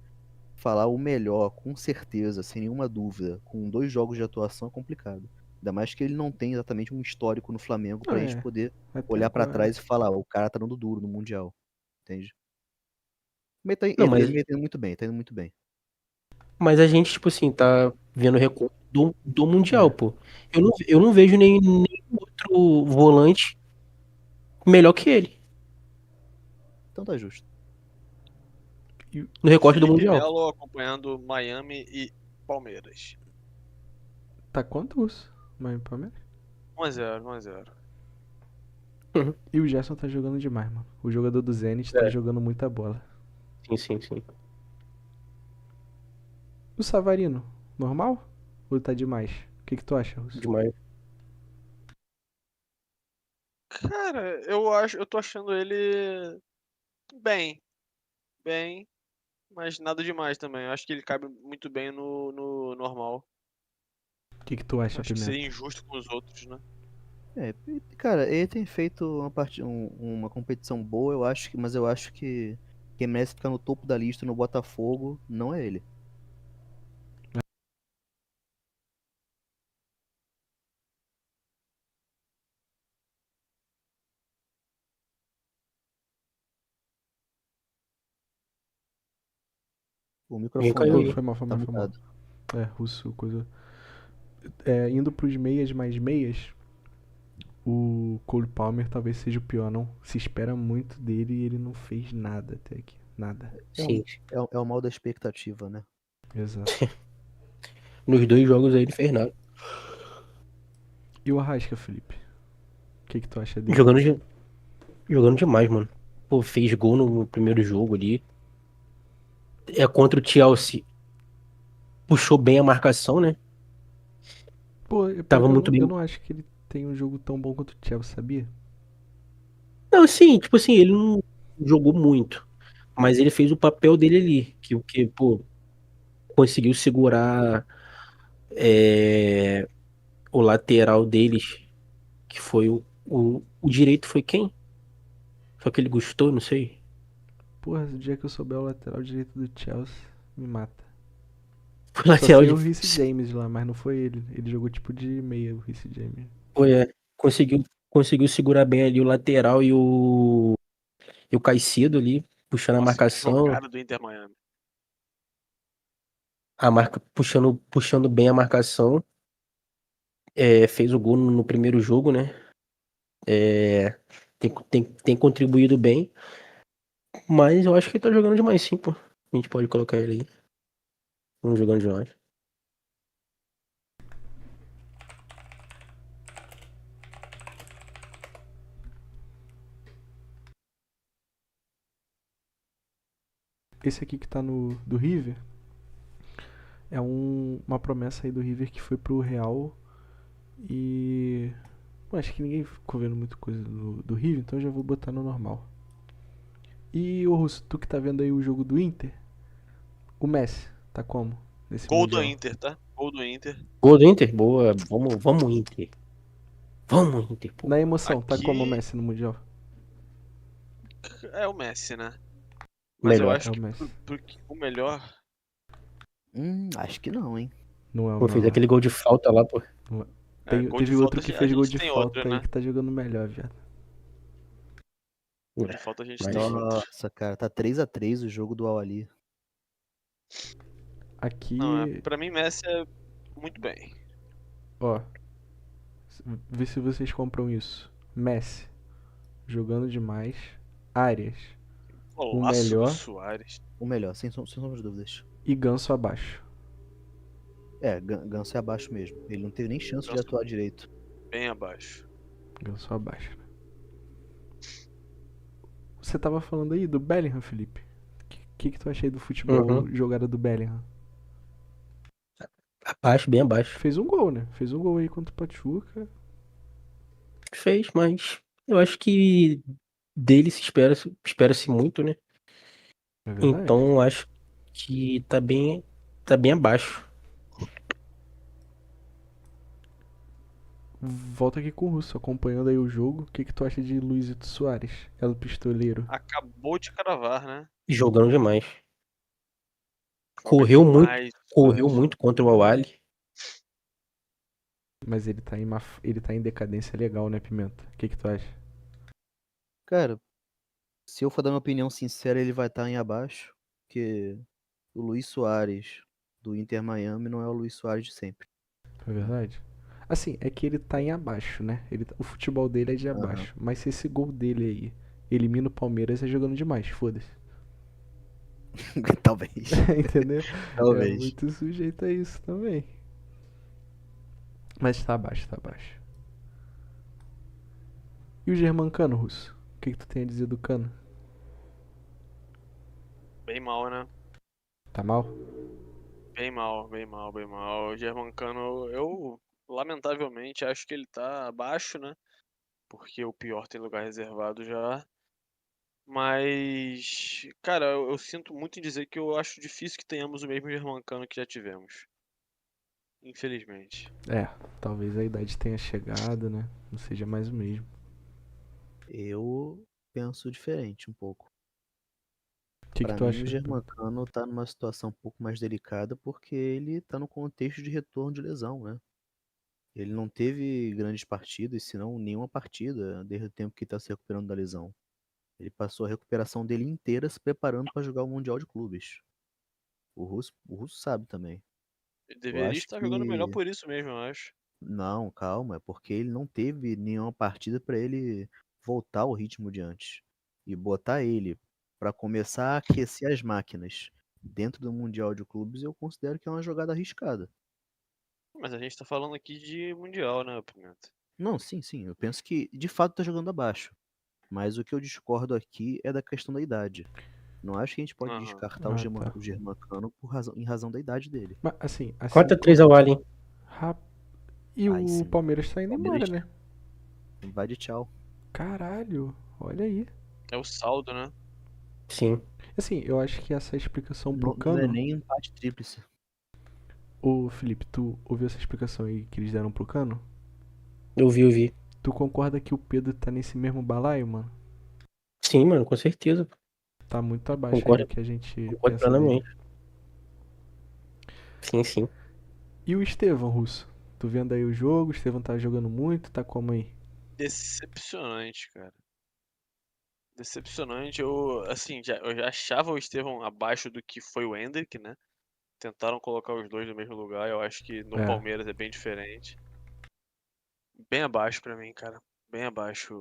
falar o melhor, com certeza, sem nenhuma dúvida, com 2 jogos de atuação é complicado. Ainda mais que ele não tem exatamente um histórico no Flamengo Não, pra gente é. poder Até olhar pra agora. trás e falar, ó, o cara tá dando duro no Mundial, entende? Não, Ele tá indo muito bem, tá indo muito bem. mas a gente, tipo assim, tá vendo o recorde do Mundial, É. pô. Eu não vejo nenhum outro volante melhor que ele Então tá justo. E no recorte do Felipe Mundial, pô. Melo acompanhando Miami e Palmeiras. tá quantos? Mas Palmeiras? 1x0, 1x0. Uhum. E o Gerson tá jogando demais, mano. O jogador do Zenit tá É, jogando muita bola. sim. O Savarino, normal? Ou tá demais? O que tu acha, Russo? Demais. Cara, eu tô achando ele bem, bem, mas nada demais também. Eu acho que ele cabe muito bem no normal. O que tu acha, Acho que seria Pimenta? injusto com os outros, né? Cara, ele tem feito uma competição boa, mas eu acho que quem merece ficar no topo da lista no Botafogo não é ele. O Ninguém microfone caiu Ô, aí. foi mal, foi tá mal, foi mal. mutado. É, Russo, coisa. É, indo pros meias mais meias, o Cole Palmer talvez seja o pior, não? Se espera muito dele e ele não fez nada até aqui. Nada. Sim. É o mal da expectativa, né? Exato. Nos 2 jogos aí ele fez nada. E o Arrasca, Felipe? O que tu acha dele? Jogando, jogando demais, mano. Pô, fez gol no primeiro jogo ali. É contra o Chelsea. puxou bem a marcação, né? Pô, pior Tava que muito eu bem. não acho que ele tem um jogo tão bom quanto o Chelsea, sabia? Não, sim, tipo assim, ele não jogou muito, mas ele fez o papel dele ali, pô, conseguiu segurar é, o lateral deles, que foi o direito foi quem? Só que ele gostou, não sei. Porra, o dia que eu souber o lateral direito do Chelsea, me mata. Foi Só lateral sei de. o Reece James lá, mas não foi ele. Ele jogou tipo de meia, o Reece James. Foi, conseguiu segurar bem ali o lateral e o Caicedo ali, puxando a Nossa, que marcação, jogada do Inter Miami. puxando bem a marcação. Fez o gol no primeiro jogo, né? É, tem contribuído bem, mas eu acho que ele tá jogando demais sim, pô. A gente pode colocar ele aí. Não jogando demais. Esse aqui que tá no do River é uma promessa aí do River que foi pro Real e. Bom, acho que ninguém ficou vendo muita coisa do River, então eu já vou botar no normal. E o Russo, tu que tá vendo aí o jogo do Inter, o Messi, tá como nesse Gol do Mundial? Inter, tá? Gol do Inter. Gol do Inter? Boa. Vamos Inter. Vamos Inter, pô. Na emoção, tá como o Aqui Messi no Mundial? é o Messi, né? Mas eu Melhor. É acho o que Messi. o melhor. Acho que não, hein? Não é o Pô, fez melhor. aquele gol de falta lá, pô. Não é. Gol de Teve outro falta que a fez gol gente de tem outro, falta aí né? que tá jogando melhor, viado. Gol de falta a gente tem Mas outro. Nossa, cara, tá 3-3 o jogo do Al-Ali. Não, Aqui, pra mim Messi é muito bem. ó, vê se vocês compram isso. Messi, jogando demais. Arias, o Golaço do melhor. Suárez. O melhor, sem sombra de dúvidas. E Ganso abaixo. Ganso é abaixo mesmo. Ele não teve nem chance de Ganso atuar direito. bem abaixo. Ganso abaixo. Você tava falando aí do Bellingham, Felipe. Que tu achei do uhum. futebol jogada do Bellingham? Abaixo, bem abaixo. Fez um gol, né? Fez um gol aí contra o Pachuca. Fez, mas eu acho que dele espera-se muito, né? É verdade. Então eu acho que tá bem abaixo. Volta aqui com o Russo, acompanhando aí o jogo. O que tu acha de Luizito Soares? El Pistoleiro. Acabou de cravar, né? Jogando demais. Joga Correu muito, demais, correu Suárez. muito contra o Awali. Mas ele tá em decadência legal, né, Pimenta? O que tu acha? Cara, se eu for dar minha opinião sincera, ele vai estar em abaixo, porque o Luís Soares do Inter Miami não é o Luís Soares de sempre. É verdade? Assim, é que ele tá em abaixo, né? O futebol dele é de Aham. abaixo. Mas se esse gol dele aí elimina o Palmeiras, é jogando demais, foda-se. Talvez. Entendeu? É Talvez. muito sujeito a isso também. Mas tá abaixo, tá abaixo. E o Germancano, Russo? O que tu tem a dizer do Cano? Bem mal, né? Tá mal? Bem mal, bem mal, bem mal. O Germancano, eu lamentavelmente acho que ele tá abaixo, né? Porque o pior tem lugar reservado já. Mas, cara, eu sinto muito em dizer que eu acho difícil que tenhamos o mesmo Germancano que já tivemos. Infelizmente. É, talvez a idade tenha chegado, né? Não seja mais o mesmo. Eu penso diferente um pouco. Que Pra tu mim, o acha? Germancano tá numa situação um pouco mais delicada porque ele tá no contexto de retorno de lesão, né? Ele não teve grandes partidas, senão nenhuma partida, desde o tempo que tá se recuperando da lesão. Ele passou a recuperação dele inteira se preparando para jogar o Mundial de Clubes. O Russo sabe também. Ele Eu deveria acho estar jogando melhor que por isso mesmo, eu acho. não, calma, é porque ele não teve nenhuma partida para ele voltar ao ritmo de antes. E botar ele para começar a aquecer as máquinas dentro do Mundial de Clubes, eu considero que é uma jogada arriscada. Mas a gente tá falando aqui de Mundial, né, Pimenta? Não, sim, sim, eu penso que de fato tá jogando abaixo. Mas o que eu discordo aqui é da questão da idade. Não acho que a gente pode Aham. descartar Ah, tá. o Germancano em razão da idade dele. Mas assim 4x3 ao Alien. rap- E Aí o sim. Palmeiras tá indo embora, Palmeiras- né? Vai de tchau. Caralho, olha aí. É o saldo, né? Sim. Assim, eu acho que essa explicação pro Não é Cano. nem empate tríplice. Ô Felipe, tu ouviu essa explicação aí que eles deram pro Cano? Eu vi. Tu concorda que o Pedro tá nesse mesmo balaio, mano? Sim, mano, com certeza. Tá muito abaixo aí do Concordo, que a gente concordo pensa dele. plenamente. Sim. E o Estevão, Russo? Tu vendo aí o jogo, o Estevão tá jogando muito, tá como aí? Decepcionante, cara. Decepcionante. Eu já achava o Estevão abaixo do que foi o Endrick, né? Tentaram colocar os dois no mesmo lugar. Eu acho que no É. Palmeiras é bem diferente. Bem abaixo pra mim, cara. Bem abaixo.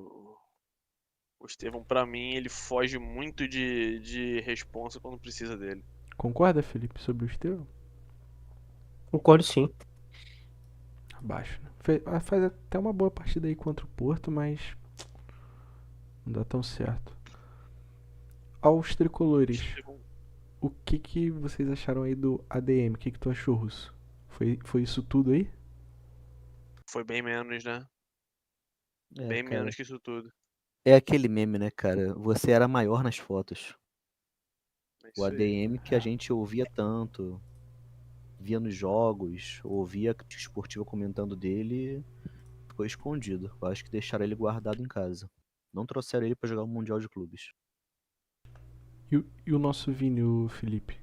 O Estevão, pra mim, ele foge muito de responsa quando precisa dele. Concorda, Felipe, sobre o Estevão? Concordo sim. Abaixo, né? Faz até uma boa partida aí contra o Porto, mas não dá tão certo. Aos tricolores, Estevão o que vocês acharam aí do ADM? O que tu achou, Russo? Foi isso tudo aí? foi bem menos, né? É, Bem cara. menos que isso tudo. É aquele meme, né, cara? Você era maior nas fotos. É O isso aí. ADM que a gente ouvia tanto, via nos jogos, ouvia a esportiva comentando dele, ficou escondido. Eu acho que deixaram ele guardado em casa. Não trouxeram ele pra jogar o Mundial de Clubes. E o nosso Vini, o Felipe?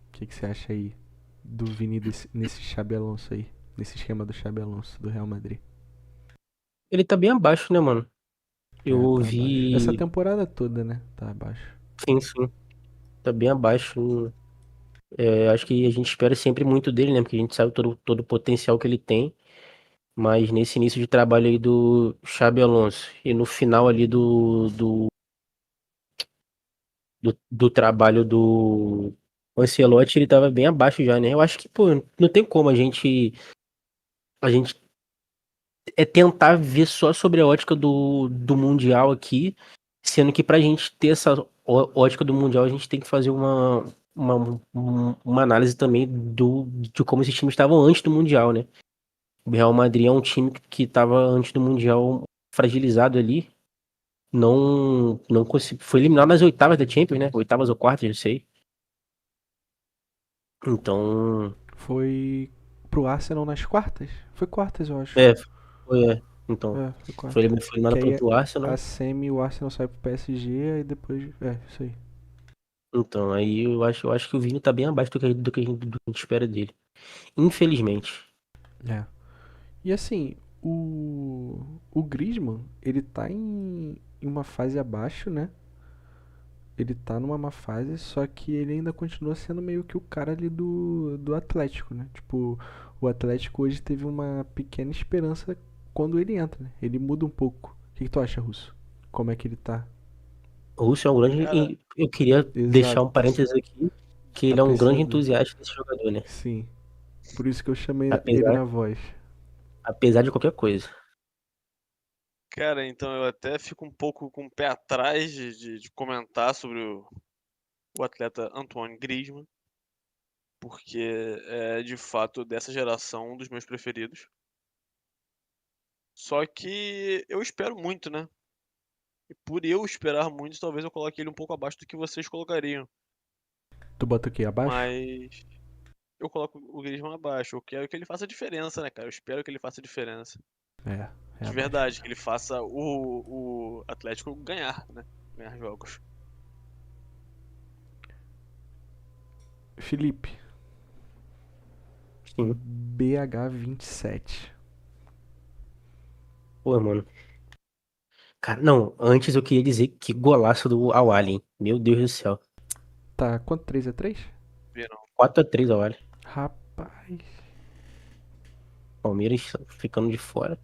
O que você acha aí do Vini nesse Xabi Alonso aí? Nesse esquema do Xabi Alonso, do Real Madrid? Ele tá bem abaixo, né, mano? Eu Tá abaixo. Essa vi. temporada toda, né? Tá abaixo. Sim. Tá bem abaixo. Acho que a gente espera sempre muito dele, né? Porque a gente sabe todo o potencial que ele tem. Mas nesse início de trabalho aí do Xabi Alonso e no final ali do trabalho do Ancelotti, ele tava bem abaixo já, né? Eu acho que, pô, não tem como a gente tentar ver só sobre a ótica do Mundial aqui, sendo que pra gente ter essa ótica do Mundial, a gente tem que fazer uma análise também de como esses times estavam antes do Mundial, né? O Real Madrid é um time que estava antes do Mundial fragilizado ali. Não consegui, foi eliminado nas oitavas da Champions, né? Oitavas ou quartas, não sei. Então, Foi pro Arsenal nas quartas? Foi quartas, eu acho. é, então, Foi foi, quartas. foi Que eliminado aí pro a Arsenal. semi, o Arsenal sai pro PSG e depois. Isso aí. Então, aí eu acho que o Vini tá bem abaixo do que a gente espera dele. Infelizmente. É. E assim, o Griezmann, ele tá em uma fase abaixo, né? Ele tá numa má fase, só que ele ainda continua sendo meio que o cara ali do Atlético, né? Tipo, o Atlético hoje teve uma pequena esperança quando ele entra, né? Ele muda um pouco. O que tu acha, Russo? Como é que ele tá? O Russo é um grande. Cara, Eu queria deixar um Exato. parênteses aqui, que Tá ele é um grande precisando. entusiasta desse jogador, né? Sim. Por isso que eu chamei ele Apesar, na voz. apesar de qualquer coisa. cara, então eu até fico um pouco com o pé atrás de comentar sobre o atleta Antoine Griezmann, porque é de fato dessa geração um dos meus preferidos. Só que eu espero muito, né? E por eu esperar muito, talvez eu coloque ele um pouco abaixo do que vocês colocariam. Tu bota aqui abaixo? Mas eu coloco o Griezmann abaixo. Eu quero que ele faça diferença, né, cara? Eu espero que ele faça diferença. É De abaixo. verdade, que ele faça o Atlético ganhar, né? Ganhar jogos. Felipe, Sim. BH27. Pô, mano. Cara, não, antes eu queria dizer que golaço do Awali, hein? Meu Deus do céu. Tá, quanto? 3x3? Viram? 4x3 Awali. Rapaz. Palmeiras ficando de fora.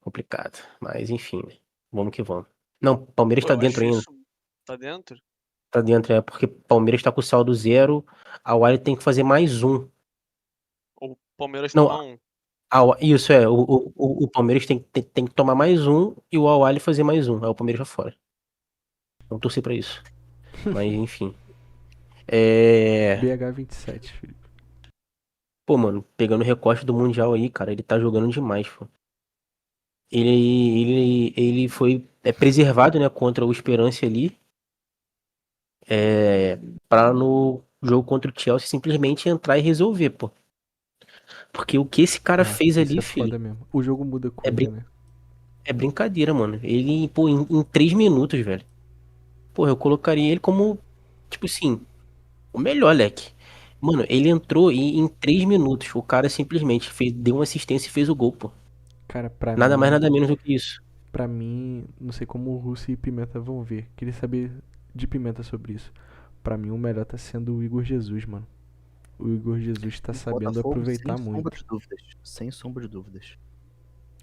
Complicado. Mas enfim, né? Vamos que vamos. Não, Palmeiras Pô, tá eu dentro acho ainda. isso. Tá dentro? Tá dentro, porque Palmeiras tá com saldo 0. A Awali tem que fazer mais um. O Palmeiras Não, toma um. isso é. O Palmeiras tem que tomar mais um e o Awali fazer mais um. Aí o Palmeiras já fora. Vamos torcer pra isso. Mas enfim. É. BH27, Felipe. Pô, mano, pegando o recorte do Mundial aí, cara, ele tá jogando demais, pô. Ele foi preservado, né, contra o Esperance ali, pra no jogo contra o Chelsea simplesmente entrar e resolver, pô. Porque o que esse cara fez Isso ali, é filho, foda mesmo. O jogo muda é, coisa, brin né? é brincadeira, mano. Ele, pô, em 3 minutos, velho. Porra, eu colocaria ele como, tipo assim, o melhor, leque. Mano, ele entrou e em 3 minutos o cara simplesmente deu uma assistência e fez o gol, pô. Cara, Nada mais, nada menos do que isso. pra mim, não sei como o Russo e Pimenta vão ver. Queria saber de Pimenta sobre isso. Pra mim, o melhor tá sendo o Igor Jesus, mano. O Igor Jesus tá No sabendo Botafogo, aproveitar sem sombra muito. de dúvidas. Sem sombra de dúvidas.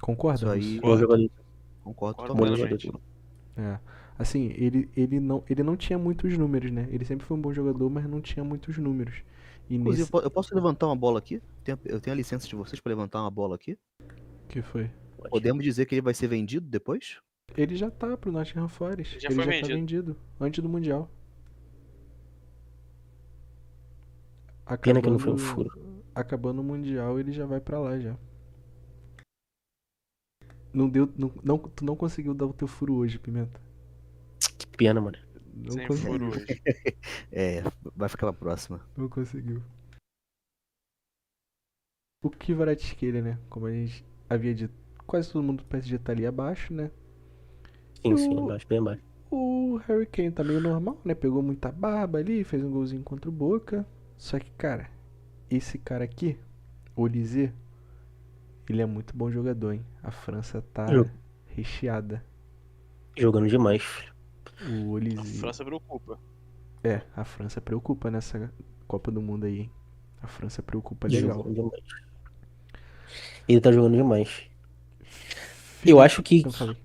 Concorda, Isso Russo? aí, Bom Concordo, jogador, concordo concordo bom totalmente. jogador. plenamente. É. Assim, ele não tinha muitos números, né? Ele sempre foi um bom jogador, mas não tinha muitos números. E Inclusive, nesse. eu posso levantar uma bola aqui? Eu tenho a licença de vocês pra levantar uma bola aqui? Que foi? Podemos dizer que ele vai ser vendido depois? Ele já tá pro Nottingham Forest. Já Ele foi já tá vendido. vendido. Antes do Mundial. Pena que não foi um Acabando. furo. Acabando o Mundial, ele já vai pra lá já. Não deu. Tu não conseguiu dar o teu furo hoje, Pimenta. Que pena, mano. Não Sem conseguiu. furo hoje. É, vai ficar pra próxima. Não conseguiu. O Kvaratskhelia, né? Como a gente havia dito, quase todo mundo do PSG tá ali abaixo, né? E Sim, sim, abaixo, bem abaixo. o Harry Kane tá meio normal, né? Pegou muita barba ali, fez um golzinho contra o Boca. Só que, cara, esse cara aqui, o Olise, ele é muito bom jogador, hein? A França tá Jo- recheada. Jogando demais, filho. O A Olise. França preocupa. É, a França preocupa nessa Copa do Mundo aí, hein? A França preocupa legal. Jogando demais. Ele tá jogando demais. Eu Felipe, acho que, não falei.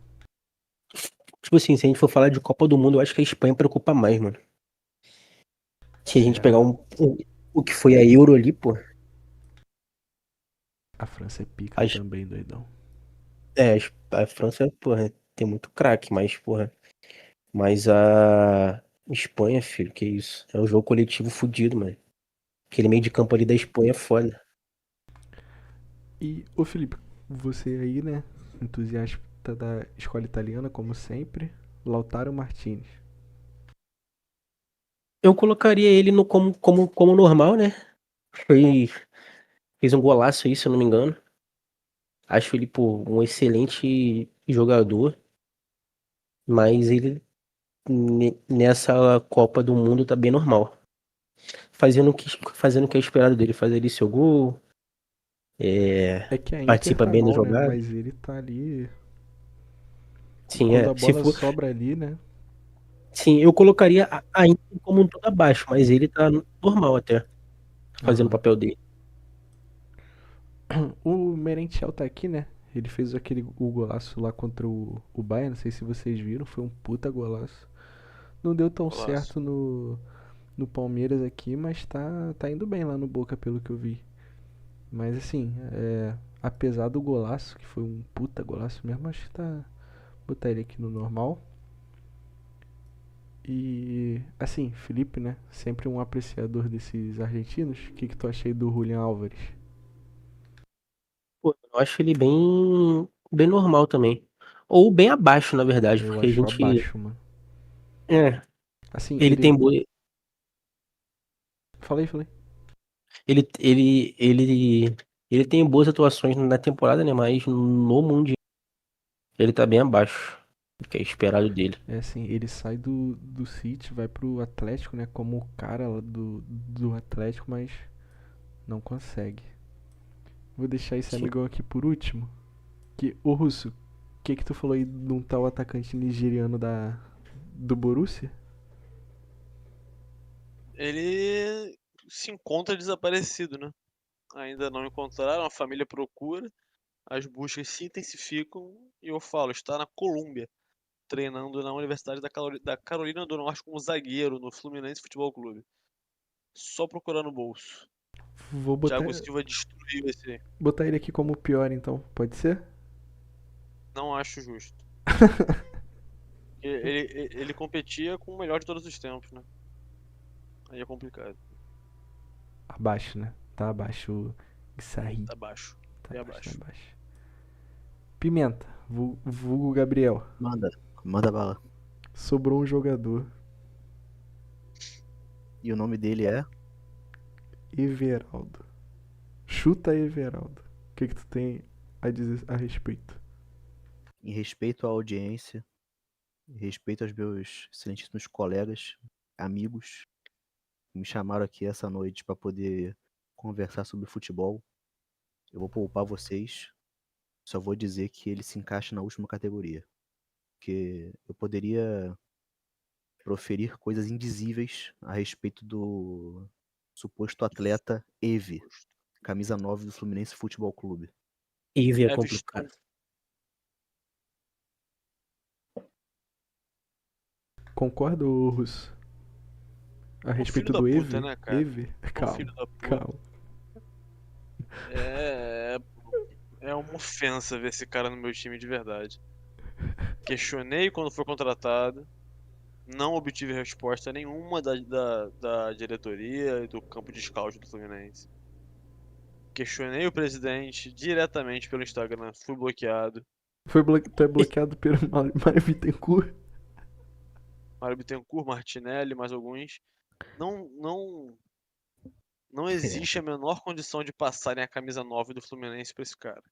tipo assim, se a gente for falar de Copa do Mundo, eu acho que a Espanha preocupa mais, mano. Se a gente pegar Será? o que foi a Euro ali, pô. A França é pica As, também, doidão. a França, porra, tem muito craque, mas, porra. Mas a Espanha, filho, que isso? É um jogo coletivo fudido, mano. Aquele meio de campo ali da Espanha é foda. E, ô Felipe, você aí, né? Entusiasta da escola italiana, como sempre. Lautaro Martinez. Eu colocaria ele no como normal, né? Foi, fez um golaço aí, se eu não me engano. Acho ele, pô, um excelente jogador. Mas ele, nessa Copa do Mundo, tá bem normal. Fazendo o que é esperado dele. Fazer ali seu gol. É que a Inter Participa tá bem da mal, né? jogada. Mas ele tá ali. Sim, Quando a Se bola for. sobra ali, né? Sim, eu colocaria a Inter como um todo abaixo. Mas ele tá normal até. Fazendo o Aham. papel dele. O Merentiel tá aqui, né? Ele fez o golaço lá contra o Bayern. Não sei se vocês viram. Foi um puta golaço. Não deu tão Golaço. certo no Palmeiras aqui, mas tá indo bem lá no Boca, pelo que eu vi. Mas assim, apesar do golaço, que foi um puta golaço mesmo, acho que tá. Botar ele aqui no normal. E assim, Felipe, né? Sempre um apreciador desses argentinos. O que tu achei do Julian Álvares? Pô, eu acho ele bem normal também. Ou bem abaixo, na verdade, Eu porque a acho gente. abaixo, mano. É, Assim, ele tem ele. boa. Falei. Ele, ele, ele, ele tem boas atuações na temporada, né? Mas no Mundial ele tá bem abaixo do que é esperado dele. É assim, ele sai do City, vai pro Atlético, né? Como o cara lá do Atlético, mas não consegue. Vou deixar esse Sim. amigão aqui por último. Ô Russo, o que tu falou aí de um tal atacante nigeriano do Borussia? Ele se encontra desaparecido, né? Ainda não encontraram, a família procura, as buscas se intensificam e eu falo, está na Colômbia, treinando na Universidade da Carolina do Norte como zagueiro no Fluminense Futebol Clube. Só procurar no bolso. Vou botar, Thiago Silva destruiu esse. botar ele aqui como pior então, pode ser? Não acho justo. Ele competia com o melhor de todos os tempos, né? Aí é complicado. Abaixo, né? Tá abaixo isso aí. Tá baixo. Tá bem abaixo, abaixo. tá abaixo. Pimenta, vulgo Gabriel. Manda bala. Sobrou um jogador. E o nome dele é? Everaldo. Chuta Everaldo. O que tu tem a dizer a respeito? Em respeito à audiência, em respeito aos meus excelentíssimos colegas, amigos, que me chamaram aqui essa noite para poder conversar sobre futebol, eu vou poupar vocês. Só vou dizer que ele se encaixa na última categoria. Porque eu poderia proferir coisas indizíveis a respeito do suposto atleta Eve, camisa 9 do Fluminense Futebol Clube. Eve é Everton. complicado. Concorda, ô Russo? A respeito filho do da puta, Eve? né, cara? Eve? Calma, filho da puta. calma. É uma ofensa ver esse cara no meu time de verdade. Questionei quando foi contratado. Não obtive resposta nenhuma da diretoria e do campo de scout do Fluminense. Questionei o presidente diretamente pelo Instagram. Fui bloqueado. Tu é bloqueado pelo Mário Bittencourt? Mário Bittencourt, Martinelli, mais alguns. Não existe a menor condição de passarem a camisa 9 do Fluminense pra esse cara.